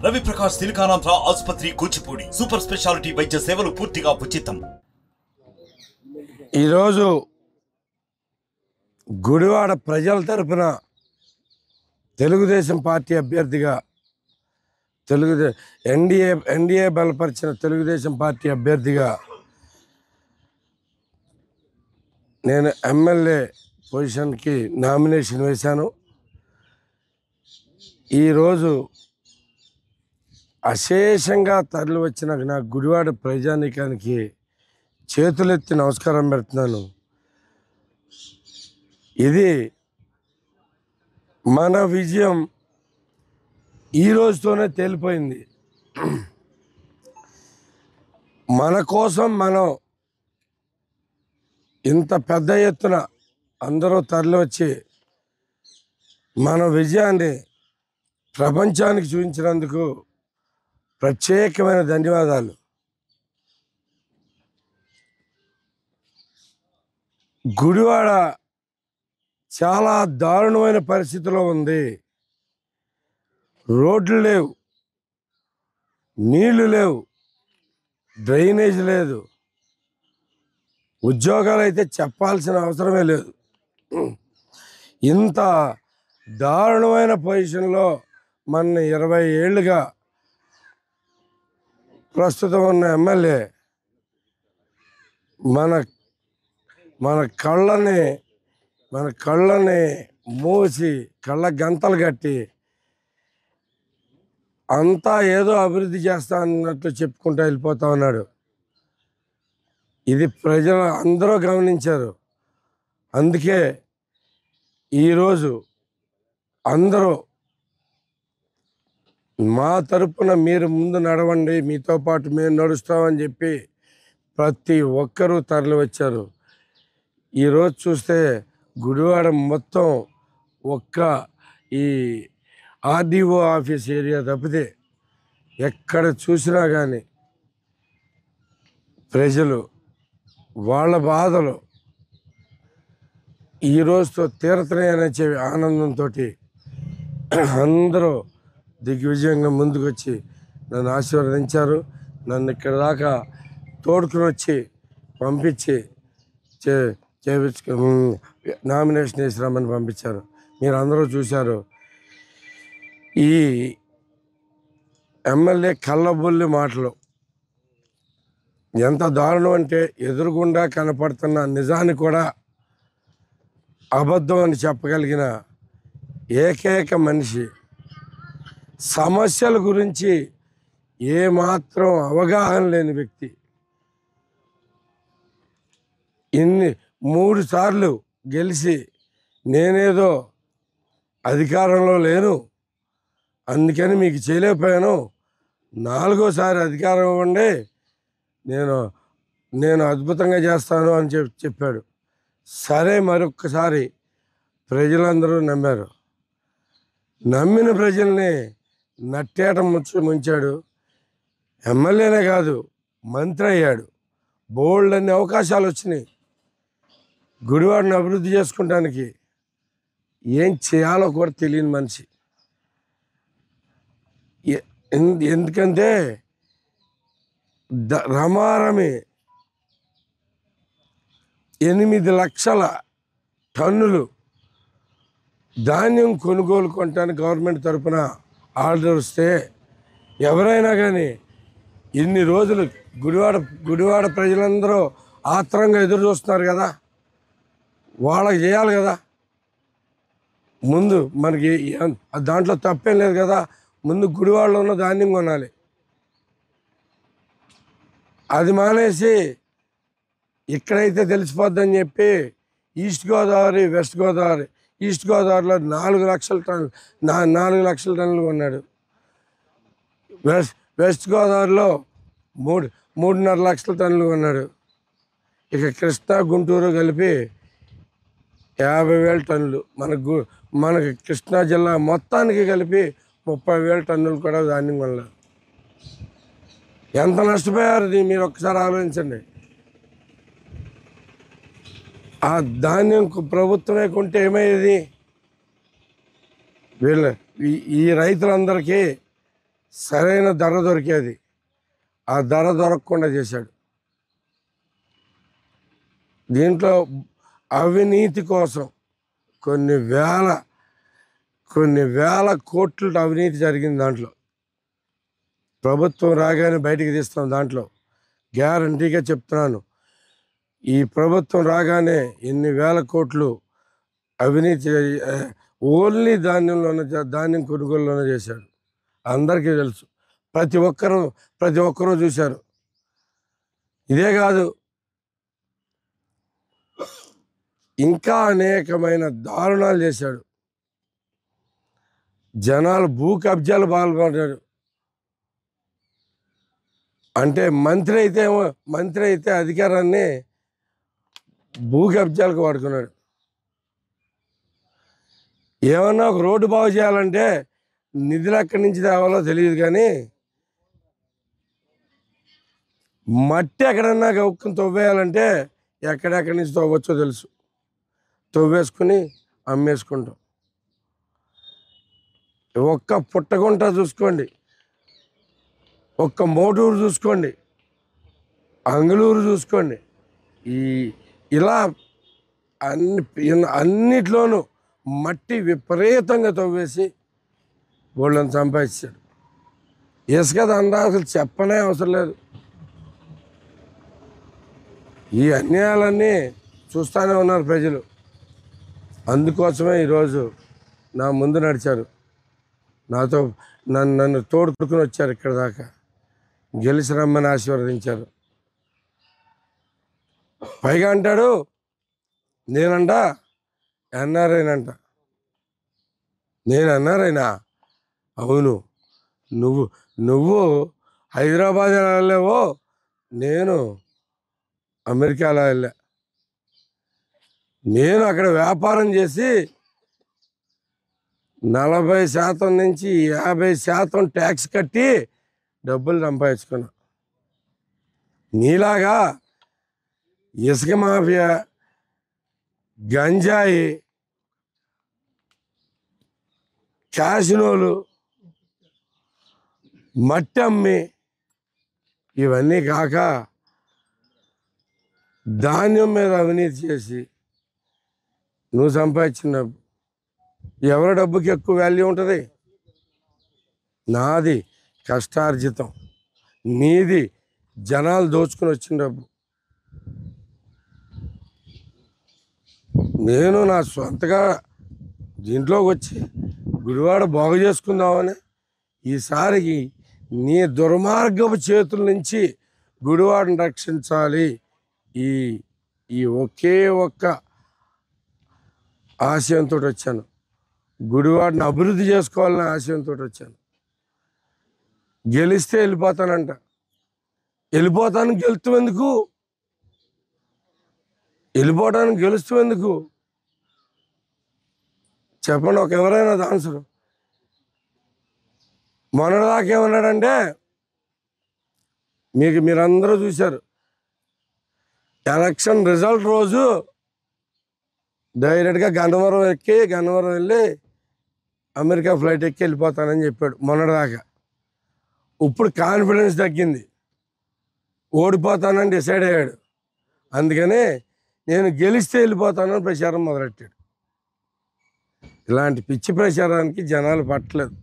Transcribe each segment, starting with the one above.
రవి ప్రకాష్ సిలికానాంధ్ర ఆసుపత్రి Kuchipudi super speciality వైద్య సేవలు పూర్తిగా ఉచితం. ఈరోజు గుడివాడ ప్రజల తరపున తెలుగుదేశం పార్టీ అభ్యర్థిగా ఎన్డీఏ బలపరిచిన తెలుగుదేశం పార్టీ అభ్యర్థిగా నేను ఎమ్మెల్యే పొజిషన్కి నామినేషన్ వేశాను. ఈరోజు అశేషంగా తరలి వచ్చిన నా గుడివాడ ప్రజానీకానికి చేతులెత్తి నమస్కారం పెడుతున్నాను. ఇది మన విజయం ఈ రోజుతోనే తేలిపోయింది. మన కోసం మనం ఇంత పెద్ద ఎత్తున అందరూ తరలి వచ్చి మన విజయాన్ని ప్రపంచానికి చూపించినందుకు ప్రత్యేకమైన ధన్యవాదాలు. గుడివాడ చాలా దారుణమైన పరిస్థితిలో ఉంది. రోడ్లు లేవు, నీళ్లు లేవు, డ్రైనేజ్ లేదు, ఉద్యోగాలు అయితే చెప్పాల్సిన అవసరమే లేదు. ఇంత దారుణమైన పొజిషన్లో మన 20 ఏళ్ళుగా ప్రస్తుతం ఉన్న ఎమ్మెల్యే మన కళ్ళని మూసి కళ్ళ గంతలు కట్టి అంతా ఏదో అభివృద్ధి చేస్తా అన్నట్టు చెప్పుకుంటూ వెళ్ళిపోతా ఉన్నాడు. ఇది ప్రజలు అందరూ గమనించారు. అందుకే ఈరోజు అందరూ మా తరపున మీరు ముందు నడవండి, మీతో పాటు మేము నడుస్తామని చెప్పి ప్రతి ఒక్కరూ తరలి వచ్చారు. ఈరోజు చూస్తే గుడివాడ మొత్తం ఒక్క ఈ ఆర్డీఓ ఆఫీస్ ఏరియా తప్పితే ఎక్కడ చూసినా కానీ ప్రజలు వాళ్ళ బాధలు ఈరోజుతో తీరతనే చెప్పే ఆనందంతో అందరూ దిగ్విజయంగా ముందుకు వచ్చి నన్ను ఆశీర్వదించారు. నన్ను ఇక్కడ దాకా తోడుకుని వచ్చి పంపించి నామినేషన్ వేసి రమ్మని పంపించారు. మీరు అందరూ చూశారు. ఈ ఎమ్మెల్యే కళ్ళబొల్లి మాటలు ఎంత దారుణం అంటే ఎదురుగుండా కనపడుతున్న నిజాన్ని కూడా అబద్ధం అని చెప్పగలిగిన ఏకైక మనిషి. సమస్యల గురించి ఏమాత్రం అవగాహన లేని వ్యక్తి. 3 సార్లు గెలిచి నేనేదో అధికారంలో లేను అందుకని మీకు చేయలేకపోయాను, 4వ సారి అధికారం ఇవ్వండి, నేను అద్భుతంగా చేస్తాను అని చెప్పాడు. సరే, మరొక్కసారి ప్రజలందరూ నమ్మారు. నమ్మిన ప్రజల్ని నట్టేట ముంచాడు. ఎమ్మెల్యేనే కాదు, మంత్రి అయ్యాడు. బోల్డ్ అన్ని అవకాశాలు వచ్చినాయి గుడివాడని అభివృద్ధి చేసుకోవడానికి. ఏం చేయాలో కూడా తెలియని మనిషి. ఎందుకంటే రమారమి 8 లక్షల టన్నులు ధాన్యం కొనుగోలు కొనడానికి గవర్నమెంట్ తరఫున ఆర్డర్ వస్తే ఎవరైనా కానీ ఇన్ని రోజులు గుడివాడ ప్రజలందరూ ఆత్రంగా ఎదురు చూస్తున్నారు కదా, వాళ్ళకి చేయాలి కదా. ముందు మనకి దాంట్లో తప్పేం లేదు కదా. ముందు గుడివాడలో ఉన్న ధాన్యం కొనాలి. అది మానేసి ఇక్కడైతే తెలిసిపోద్దని చెప్పి east Godavari, west Godavari, east గోదావరిలో 4 లక్షల టన్నులు కొన్నాడు. వెస్ట్ గోదావరిలో 3.5 లక్షల టన్నులు కొన్నాడు. ఇక కృష్ణా, గుంటూరు కలిపి 50,000 టన్నులు. మనకి కృష్ణా జిల్లా మొత్తానికి కలిపి 30,000 టన్నులు కూడా ధాన్యం కొనలేదు. ఎంత నష్టపోయారు మీరు ఒక్కసారి ఆలోచించండి. ఆ ధాన్యం ప్రభుత్వమే కొంటే ఏమయ్యేది? ఈ రైతులందరికీ సరైన ధర దొరికేది, ఆ ధర దొరకకుండా చేశాడు. దీంట్లో అవినీతి కోసం కొన్ని వేల కోట్ల అవినీతి జరిగింది. దాంట్లో ప్రభుత్వం రాగానే బయటికి తీస్తాం. దాంట్లో గ్యారంటీగా చెప్తున్నాను, ఈ ప్రభుత్వం రాగానే ఎన్ని వేల కోట్లు అవినీతి ఓన్లీ ధాన్యం కొనుగోలులోనే చేశాడు. అందరికీ తెలుసు, ప్రతి ఒక్కరూ చూశారు. ఇదే కాదు, ఇంకా అనేకమైన దారుణాలు చేశాడు. జనాలు భూ కబ్జాలు పాల్గొన్నాడు. అంటే మంత్రి అయితే అధికారాన్ని భూ కబ్జాలకు వాడుకున్నాడు. ఏమన్నా ఒక రోడ్డు బాగు చేయాలంటే నిధులు ఎక్కడి నుంచి తేవాలో తెలియదు, కానీ మట్టి ఎక్కడన్నా గౌక్కుని తవ్వేయాలంటే ఎక్కడెక్కడి నుంచి తవ్వచ్చో తెలుసు. తవ్వేసుకుని అమ్మేసుకుంటాం. ఒక్క పుట్టగుంట చూసుకోండి, ఒక్క మోటూరు చూసుకోండి, అంగుళూరు చూసుకోండి, ఇలా అన్నిట్లోనూ మట్టి విపరీతంగా తవ్వేసి వాళ్ళని సంపాదించాడు. ఇసుక దందా అసలు చెప్పనే అవసరం లేదు. ఈ అన్యాయాలన్నీ చూస్తూనే ఉన్నారు ప్రజలు. అందుకోసమే ఈరోజు నా ముందు నడిచారు, నన్ను తోడుకుని వచ్చారు ఇక్కడ దాకా, గెలిచి రమ్మని ఆశీర్వదించారు. పైగా అంటాడు, నేనంట ఎన్ఆర్ఐనంట. నేను ఎన్ఆర్ఐనా? అవును, నువ్వు హైదరాబాద్ వెళ్ళలేవో, నేను అమెరికాలో వెళ్ళా. నేను అక్కడ వ్యాపారం చేసి 40% నుంచి 50% ట్యాక్స్ కట్టి డబ్బులు సంపాదించుకున్నా. నీలాగా ఇసుక మాఫియా, గంజాయి, క్యాసినోలు, మట్టి అమ్మి, ఇవన్నీ కాక ధాన్యం మీద అవినీతి చేసి నువ్వు సంపాదించిన డబ్బు, ఎవరి డబ్బుకి ఎక్కువ వాల్యూ ఉంటుంది? నాది కష్టార్జితం, నీది జనాలు దోచుకుని వచ్చిన డబ్బు. నేను నా సొంతగా దీంట్లోకి వచ్చి గుడివాడ బాగు చేసుకుందామని, ఈసారికి నీ దుర్మార్గపు చేతుల నుంచి గుడివాడను రక్షించాలి, ఈ ఒకే ఒక్క ఆశయంతో వచ్చాను. గుడివాడని అభివృద్ధి చేసుకోవాలనే ఆశయంతో వచ్చాను. గెలిస్తే వెళ్ళిపోతానంట. వెళ్ళిపోవటానికి గెలుస్తూ ఎందుకు చెప్పండి, ఒక ఎవరైనా ఆన్సర్. మొన్నదాకేమన్నాడంటే, మీరందరూ చూశారు, ఎలక్షన్ రిజల్ట్ రోజు డైరెక్ట్గా గన్నవరం వెళ్ళి అమెరికా ఫ్లైట్ ఎక్కి వెళ్ళిపోతానని చెప్పాడు మొన్నటిదాకా. ఇప్పుడు కాన్ఫిడెన్స్ తగ్గింది, ఓడిపోతానని డిసైడ్ అయ్యాడు. అందుకని నేను గెలిస్తే వెళ్ళిపోతానని ప్రచారం మొదలెట్టాడు. ఇలాంటి పిచ్చి ప్రచారానికి జనాలు పట్టలేదు.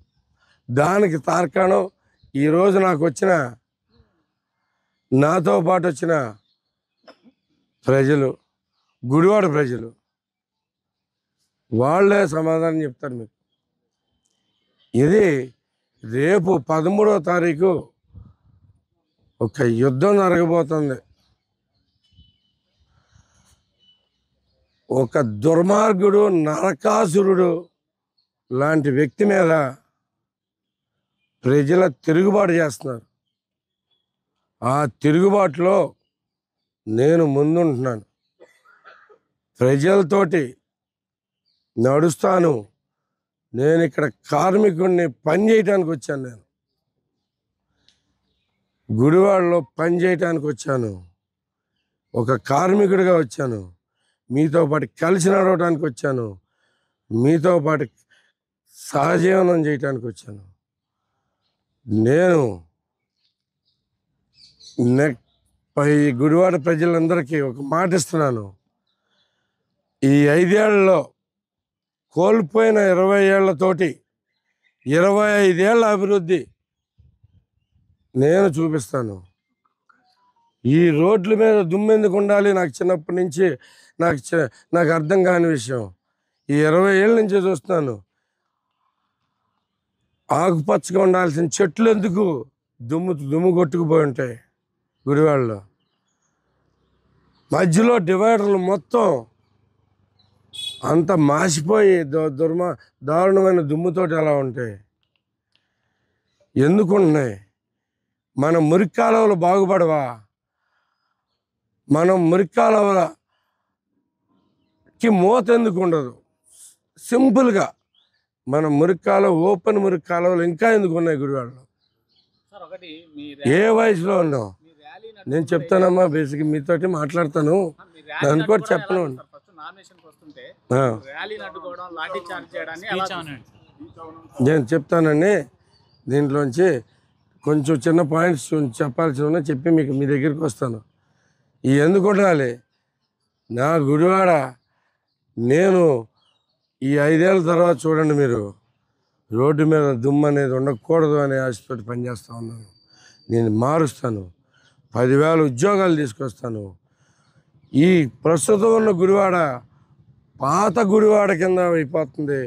దానికి తార్కాణం ఈరోజు నాతో పాటు వచ్చిన ప్రజలు, గుడివాడ ప్రజలు, వాళ్ళే సమాధానం చెప్తారు మీకు. ఇది రేపు 13వ తారీఖు ఒక యుద్ధం జరగబోతుంది. ఒక దుర్మార్గుడు, నరకాసురుడు లాంటి వ్యక్తి మీద ప్రజల తిరుగుబాటు చేస్తున్నారు. ఆ తిరుగుబాటులో నేను ముందుంటున్నాను, ప్రజలతోటి నడుస్తాను. నేను ఇక్కడ కార్మికుడిని పని చేయటానికి వచ్చాను. నేను గుడివాడలో పని చేయటానికి వచ్చాను. ఒక కార్మికుడిగా వచ్చాను. మీతో పాటు కలిసి నడవటానికి వచ్చాను. మీతో పాటు సహజీవనం చేయటానికి వచ్చాను. నేను ఈ గుడివాడ ప్రజలందరికీ ఒక మాట ఇస్తున్నాను. ఈ 5 ఏళ్లలో కోల్పోయిన 20 ఏళ్లతోటి 25 ఏళ్ల అభివృద్ధి నేను చూపిస్తాను. ఈ రోడ్ల మీద దుమ్మెందుకు ఉండాలి నాకు చిన్నప్పటి నుంచి నాకు అర్థం కాని విషయం. ఈ 20 ఏళ్ళ నుంచి చూస్తున్నాను. ఆకుపచ్చగా ఉండాల్సిన చెట్లు ఎందుకు దుమ్ము కొట్టుకుపోయి ఉంటాయి గుడివాడలో. మధ్యలో డివైడర్లు మొత్తం అంత మాసిపోయి దారుణమైన దుమ్ముతోటి ఎలా ఉంటాయి, ఎందుకున్నాయి? మన మురికి కాలువలు బాగుపడవా? మనం మురికి కాలువలకి మూత ఎందుకు ఉండదు? సింపుల్గా మన మురికి కాలువ, ఓపెన్ మురికి కాలువలు ఇంకా ఎందుకు ఉన్నాయి గుడివాడలో? ఏ వయసులో ఉన్నావు? నేను చెప్తానమ్మా, బేసిక్ మీతోటి మాట్లాడతాను, దాన్ని కూడా చెప్పను. నేను చెప్తానండి. దీంట్లోంచి కొంచెం చిన్న పాయింట్స్ చెప్పాల్సి చెప్పి మీకు మీ దగ్గరికి వస్తాను. ఎందుకు ఉండాలి నా గుడివాడ? నేను ఈ 5 ఏళ్ళ తర్వాత చూడండి, మీరు రోడ్డు మీద దుమ్ము అనేది ఉండకూడదు అనే ఆశతోటి పనిచేస్తూ ఉన్నాను. నేను మారుస్తాను, 10,000 ఉద్యోగాలు తీసుకొస్తాను. ఈ ప్రస్తుతం ఉన్న గుడివాడ పాత గుడివాడ కింద అయిపోతుంది.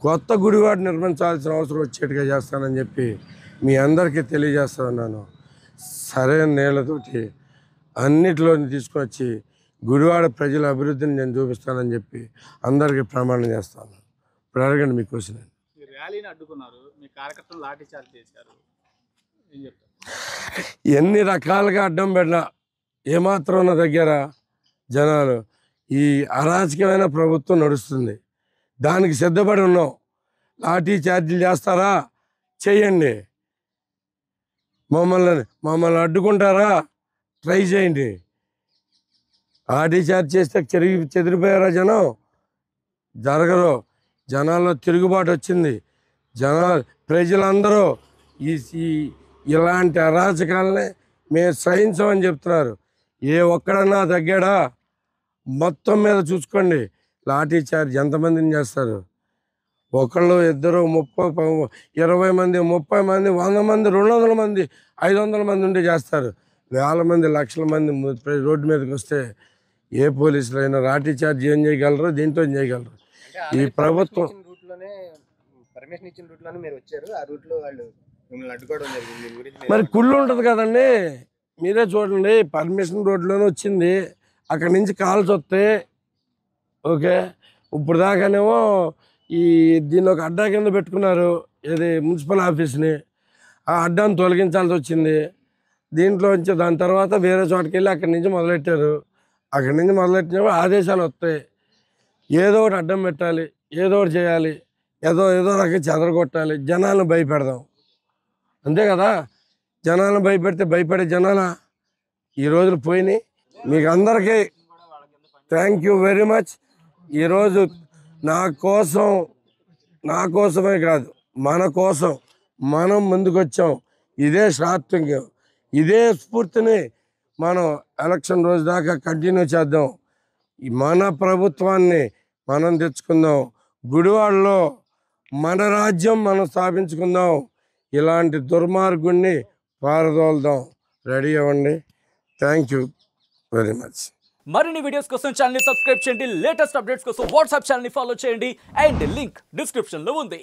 కొత్త గుడివాడ నిర్మించాల్సిన అవసరం వచ్చేట్టుగా చేస్తానని చెప్పి మీ అందరికీ తెలియజేస్తా ఉన్నాను. సరైన నీళ్ళతోటి అన్నిటిలోని తీసుకొచ్చి గుడివాడ ప్రజల అభివృద్ధిని నేను చూపిస్తానని చెప్పి అందరికీ ప్రమాణం చేస్తాను. ఇప్పుడు అడగండి మీ క్వశ్చన్. ఎన్ని రకాలుగా అడ్డం పెట్టినా ఏమాత్రం నా దగ్గర జనాలు ఈ అరాచకమైన ప్రభుత్వం నడుస్తుంది, దానికి సిద్ధపడి ఉన్నాం. లాఠీ చార్జీలు చేస్తారా? చేయండి. మమ్మల్ని అడ్డుకుంటారా? ట్రై చేయండి. లాఠీ చార్జ్ చేస్తే చెదిరిపోయారా జనం? జరగరు. జనాల్లో తిరుగుబాటు వచ్చింది. ప్రజలందరూ ఇలాంటి అరాచకాలనే మేము సహించమని చెప్తున్నారు. ఏ ఒక్కడన్నా తగ్గాడా? మొత్తం మీద చూసుకోండి. లాఠీ చార్జ్ ఎంతమందిని చేస్తారు? ఒకళ్ళు, ఇద్దరు, 30, 20 మంది, 30 మంది, 100 మంది, 200 మంది, 500 మంది ఉంటే చేస్తారు. వేల మంది, లక్షల మంది రోడ్డు మీదకి వస్తే ఏ పోలీసులు అయినా లాఠీ చార్జ్ ఏం చేయగలరు? దీంతో ఏం చేయగలరు? ఈ ప్రభుత్వం పర్మిషన్ ఇచ్చిన రూట్లోనే మీరు వచ్చారు, ఆ రూట్లో వాళ్ళు మిమ్మల్ని అడ్డుకోవడం జరిగింది. మరి కుళ్ళు ఉంటుంది కదండి, మీరే చూడండి. పర్మిషన్ రోడ్లోనే వచ్చింది, అక్కడి నుంచి కాల్స్ వస్తే ఓకే. ఇప్పుడు దాకానేమో దీన్ని ఒక అడ్డా కింద పెట్టుకున్నారు, ఇది మున్సిపల్ ఆఫీస్ని. ఆ అడ్డాన్ని తొలగించాల్సి వచ్చింది. దీంట్లోంచి దాని తర్వాత వేరే చోటుకి వెళ్ళి అక్కడి నుంచి మొదలెట్టారు. అక్కడి నుంచి మొదలెట్టినప్పుడు ఆదేశాలు వస్తాయి, ఏదో ఒకటి అడ్డం పెట్టాలి, ఏదో ఒకటి చేయాలి, ఏదో రకంగా చెదరగొట్టాలి, జనాలను భయపెడదాం, అంతే కదా. జనాలను భయపెడితే భయపడే జనాల ఈ రోజులు పోయినాయి. మీకు అందరికీ థ్యాంక్ యూ వెరీ మచ్. ఈరోజు నా కోసమే కాదు, మన కోసం మనం ముందుకొచ్చాం. ఇదే స్టార్టింగ్, ఇదే స్ఫూర్తిని మనం ఎలక్షన్ రోజు దాకా కంటిన్యూ చేద్దాం. మన ప్రభుత్వాన్ని మనం తెచ్చుకుందాం. గుడివాడలో మన రాజ్యం మనం స్థాపించుకుందాం. ఇలాంటి దుర్మార్గుణ్ణి పారదోల్దాం. రెడీ అవ్వండి. Thank you very much. మరిన్ని వీడియోస్ కోసం ఛానల్ ని సబ్స్క్రైబ్ చేయండి. లేటెస్ట్ అప్డేట్స్ కోసం వాట్సాప్ ఛానల్ ని ఫాలో చేయండి. అండ్ లింక్ డిస్క్రిప్షన్ లో ఉంది.